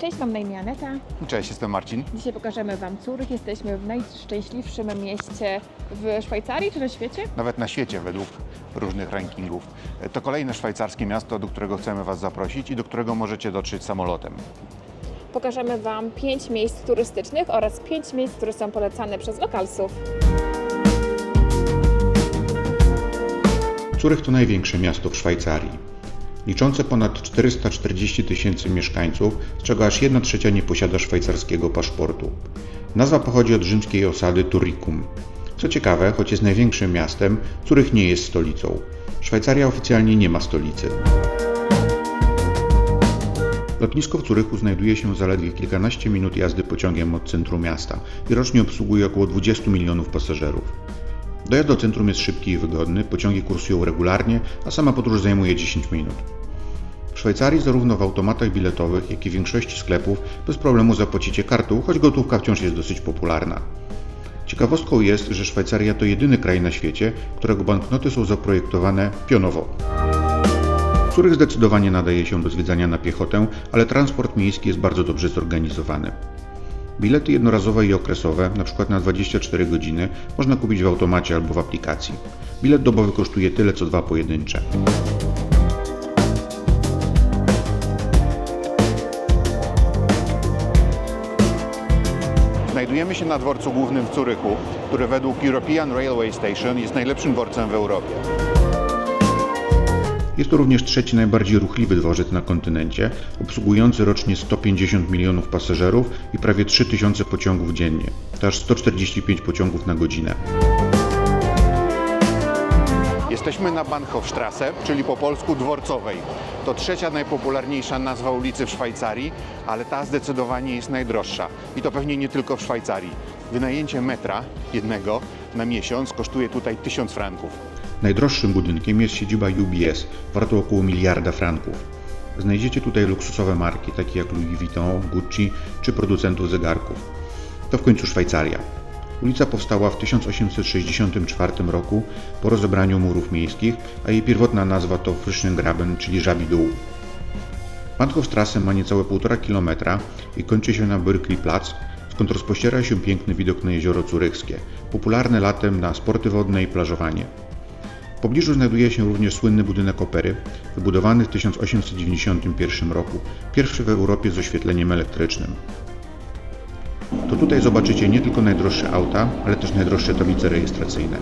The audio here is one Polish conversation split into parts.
Cześć, mam na imię Aneta. Cześć, jestem Marcin. Dzisiaj pokażemy Wam Curych. Jesteśmy w najszczęśliwszym mieście w Szwajcarii czy na świecie? Nawet na świecie według różnych rankingów. To kolejne szwajcarskie miasto, do którego chcemy Was zaprosić i do którego możecie dotrzeć samolotem. Pokażemy Wam 5 miejsc turystycznych oraz 5 miejsc, które są polecane przez lokalsów. Curych to największe miasto w Szwajcarii. Liczące ponad 440 000 mieszkańców, z czego aż 1/3 nie posiada szwajcarskiego paszportu. Nazwa pochodzi od rzymskiej osady Turicum. Co ciekawe, choć jest największym miastem, Curych nie jest stolicą. Szwajcaria oficjalnie nie ma stolicy. Lotnisko w Curychu znajduje się zaledwie kilkanaście minut jazdy pociągiem od centrum miasta i rocznie obsługuje około 20 milionów pasażerów. Dojazd do centrum jest szybki i wygodny, pociągi kursują regularnie, a sama podróż zajmuje 10 minut. W Szwajcarii zarówno w automatach biletowych, jak i w większości sklepów bez problemu zapłacicie kartą, choć gotówka wciąż jest dosyć popularna. Ciekawostką jest, że Szwajcaria to jedyny kraj na świecie, którego banknoty są zaprojektowane pionowo. Curych zdecydowanie nadaje się do zwiedzania na piechotę, ale transport miejski jest bardzo dobrze zorganizowany. Bilety jednorazowe i okresowe, np. na 24 godziny, można kupić w automacie albo w aplikacji. Bilet dobowy kosztuje tyle co 2 pojedyncze. Znajdujemy się na dworcu głównym w Curychu, który według European Railway Station jest najlepszym dworcem w Europie. Jest to również trzeci najbardziej ruchliwy dworzec na kontynencie, obsługujący rocznie 150 milionów pasażerów i prawie 3000 pociągów dziennie. To aż 145 pociągów na godzinę. Jesteśmy na Bahnhofstrasse, czyli po polsku dworcowej. To trzecia najpopularniejsza nazwa ulicy w Szwajcarii, ale ta zdecydowanie jest najdroższa. I to pewnie nie tylko w Szwajcarii. Wynajęcie metra jednego na miesiąc kosztuje tutaj 1000 franków. Najdroższym budynkiem jest siedziba UBS, warto około 1 miliarda franków. Znajdziecie tutaj luksusowe marki, takie jak Louis Vuitton, Gucci czy producentów zegarków. To w końcu Szwajcaria. Ulica powstała w 1864 roku po rozebraniu murów miejskich, a jej pierwotna nazwa to Frischengraben, czyli Żabi Dół. Bahnhofstrasse ma niecałe 1,5 kilometra i kończy się na Bürkliplatz, skąd rozpościera się piękny widok na jezioro Curychskie, popularne latem na sporty wodne i plażowanie. W pobliżu znajduje się również słynny budynek opery, wybudowany w 1891 roku, pierwszy w Europie z oświetleniem elektrycznym. To tutaj zobaczycie nie tylko najdroższe auta, ale też najdroższe tablice rejestracyjne.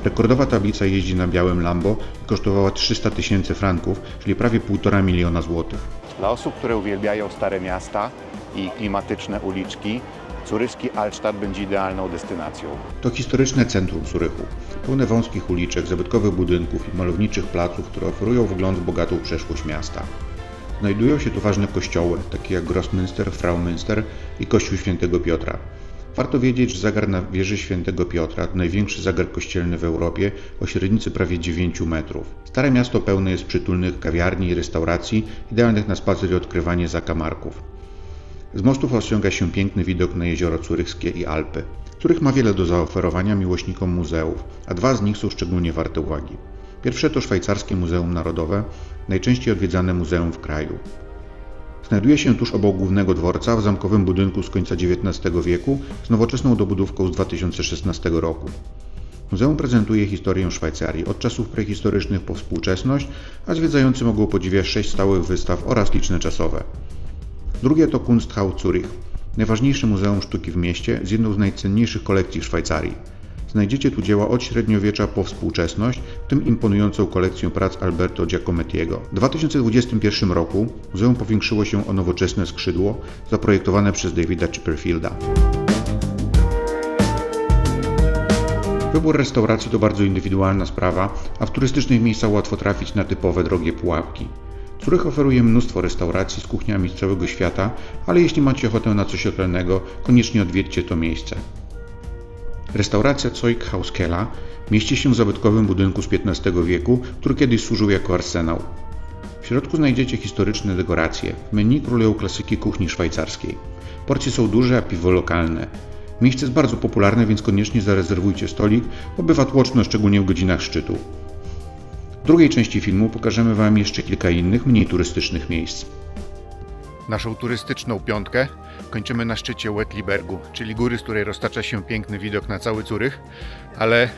Rekordowa tablica jeździ na białym Lambo i kosztowała 300 000 franków, czyli prawie 1,5 miliona złotych. Dla osób, które uwielbiają stare miasta i klimatyczne uliczki, curyski Altstadt będzie idealną destynacją. To historyczne centrum Curychu, pełne wąskich uliczek, zabytkowych budynków i malowniczych placów, które oferują wgląd w bogatą przeszłość miasta. Znajdują się tu ważne kościoły, takie jak Grossmünster, Fraumünster i Kościół Świętego Piotra. Warto wiedzieć, że zegar na wieży Świętego Piotra to największy zegar kościelny w Europie o średnicy prawie 9 metrów. Stare miasto pełne jest przytulnych kawiarni i restauracji, idealnych na spacer i odkrywanie zakamarków. Z mostów osiąga się piękny widok na jezioro Curychskie i Alpy. Curych ma wiele do zaoferowania miłośnikom muzeów, a 2 z nich są szczególnie warte uwagi. Pierwsze to Szwajcarskie Muzeum Narodowe, najczęściej odwiedzane muzeum w kraju. Znajduje się tuż obok głównego dworca w zamkowym budynku z końca XIX wieku z nowoczesną dobudówką z 2016 roku. Muzeum prezentuje historię Szwajcarii od czasów prehistorycznych po współczesność, a zwiedzający mogą podziwiać 6 stałych wystaw oraz liczne czasowe. Drugie to Kunsthaus Zürich, najważniejsze muzeum sztuki w mieście z jedną z najcenniejszych kolekcji w Szwajcarii. Znajdziecie tu dzieła od średniowiecza po współczesność, w tym imponującą kolekcję prac Alberto Giacomettiego. W 2021 roku muzeum powiększyło się o nowoczesne skrzydło zaprojektowane przez Davida Chipperfielda. Wybór restauracji to bardzo indywidualna sprawa, a w turystycznych miejscach łatwo trafić na typowe drogie pułapki. Curych oferuje mnóstwo restauracji z kuchniami z całego świata, ale jeśli macie ochotę na coś lokalnego, koniecznie odwiedźcie to miejsce. Restauracja Zeughaus Keller mieści się w zabytkowym budynku z XV wieku, który kiedyś służył jako arsenał. W środku znajdziecie historyczne dekoracje. W menu królują klasyki kuchni szwajcarskiej. Porcje są duże, a piwo lokalne. Miejsce jest bardzo popularne, więc koniecznie zarezerwujcie stolik, bo bywa tłoczno, szczególnie w godzinach szczytu. W drugiej części filmu pokażemy Wam jeszcze kilka innych, mniej turystycznych miejsc. Naszą turystyczną piątkę kończymy na szczycie Uetlibergu, czyli góry, z której roztacza się piękny widok na cały Zurych, ale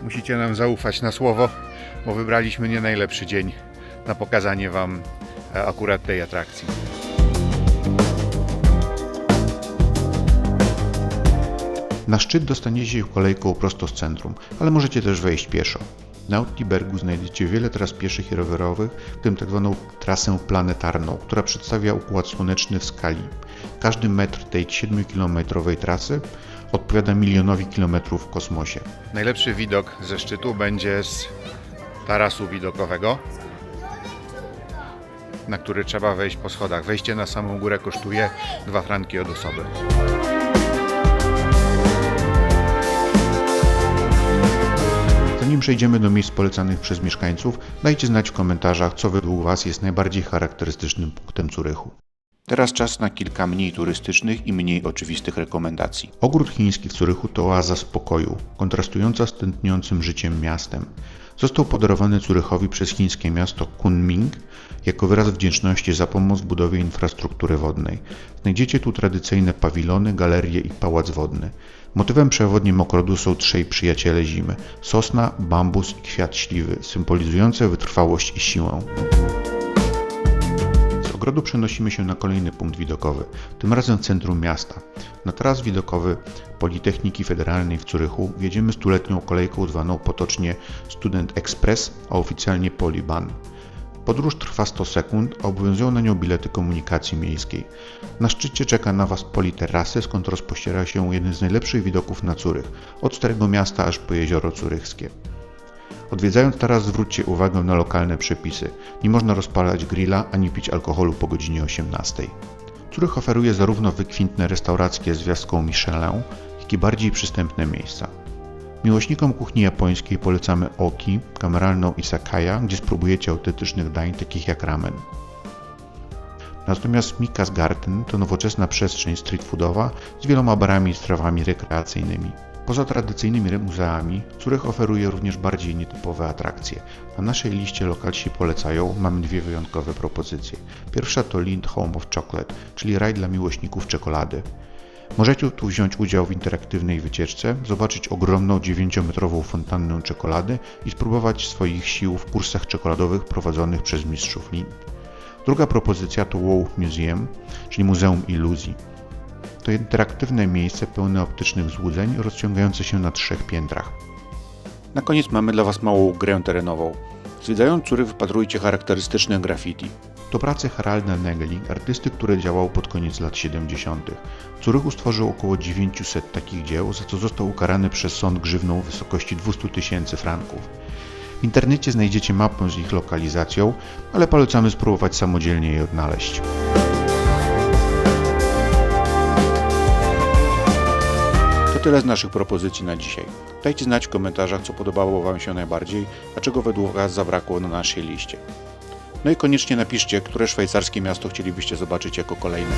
musicie nam zaufać na słowo, bo wybraliśmy nie najlepszy dzień na pokazanie Wam akurat tej atrakcji. Na szczyt dostaniecie się kolejką prosto z centrum, ale możecie też wejść pieszo. Na Uetlibergu znajdziecie wiele tras pieszych i rowerowych, w tym tzw. trasę planetarną, która przedstawia układ słoneczny w skali. Każdy metr tej 7-kilometrowej trasy odpowiada milionowi kilometrów w kosmosie. Najlepszy widok ze szczytu będzie z tarasu widokowego, na który trzeba wejść po schodach. Wejście na samą górę kosztuje 2 franki od osoby. Zanim przejdziemy do miejsc polecanych przez mieszkańców, dajcie znać w komentarzach, co według Was jest najbardziej charakterystycznym punktem Zurychu. Teraz czas na kilka mniej turystycznych i mniej oczywistych rekomendacji. Ogród chiński w Zurychu to oaza spokoju, kontrastująca z tętniącym życiem miastem. Został podarowany Zurychowi przez chińskie miasto Kunming jako wyraz wdzięczności za pomoc w budowie infrastruktury wodnej. Znajdziecie tu tradycyjne pawilony, galerie i pałac wodny. Motywem przewodnim ogrodu są trzej przyjaciele zimy: sosna, bambus i kwiat śliwy, symbolizujące wytrwałość i siłę. Z ogrodu przenosimy się na kolejny punkt widokowy, tym razem w centrum miasta. Na taras widokowy Politechniki Federalnej w Zurychu wjedziemy stuletnią kolejką zwaną potocznie Student Express, a oficjalnie Polibahn. Podróż trwa 100 sekund, a obowiązują na nią bilety komunikacji miejskiej. Na szczycie czeka na Was politerasy, skąd rozpościera się jeden z najlepszych widoków na Zurych, od Starego Miasta aż po jezioro zurychskie. Odwiedzając taras, zwróćcie uwagę na lokalne przepisy. Nie można rozpalać grilla ani pić alkoholu po godzinie 18. Zurych oferuje zarówno wykwintne restauracje z gwiazdką Michelin, jak i bardziej przystępne miejsca. Miłośnikom kuchni japońskiej polecamy Oki, kameralną izakaya, gdzie spróbujecie autentycznych dań takich jak ramen. Natomiast Mika's Garden to nowoczesna przestrzeń street foodowa z wieloma barami i strawami rekreacyjnymi. Poza tradycyjnymi muzeami, Zurych oferuje również bardziej nietypowe atrakcje. Na naszej liście lokalsi polecają, mamy dwie wyjątkowe propozycje. Pierwsza to Lindt Home of Chocolate, czyli raj dla miłośników czekolady. Możecie tu wziąć udział w interaktywnej wycieczce, zobaczyć ogromną 9-metrową fontannę czekolady i spróbować swoich sił w kursach czekoladowych prowadzonych przez mistrzów Lindt. Druga propozycja to Wow Museum, czyli Muzeum Iluzji. To interaktywne miejsce pełne optycznych złudzeń, rozciągające się na 3 piętrach. Na koniec mamy dla Was małą grę terenową. Zwiedzając Zurych, wypatrujcie charakterystyczne graffiti. To prace Haralda Negeli, artysty, który działał pod koniec lat 70. W Zurychu stworzył około 900 takich dzieł, za co został ukarany przez sąd grzywną w wysokości 200 000 franków. W internecie znajdziecie mapę z ich lokalizacją, ale polecamy spróbować samodzielnie je odnaleźć. To tyle z naszych propozycji na dzisiaj. Dajcie znać w komentarzach, co podobało Wam się najbardziej, a czego według Was zabrakło na naszej liście. No i koniecznie napiszcie, które szwajcarskie miasto chcielibyście zobaczyć jako kolejne.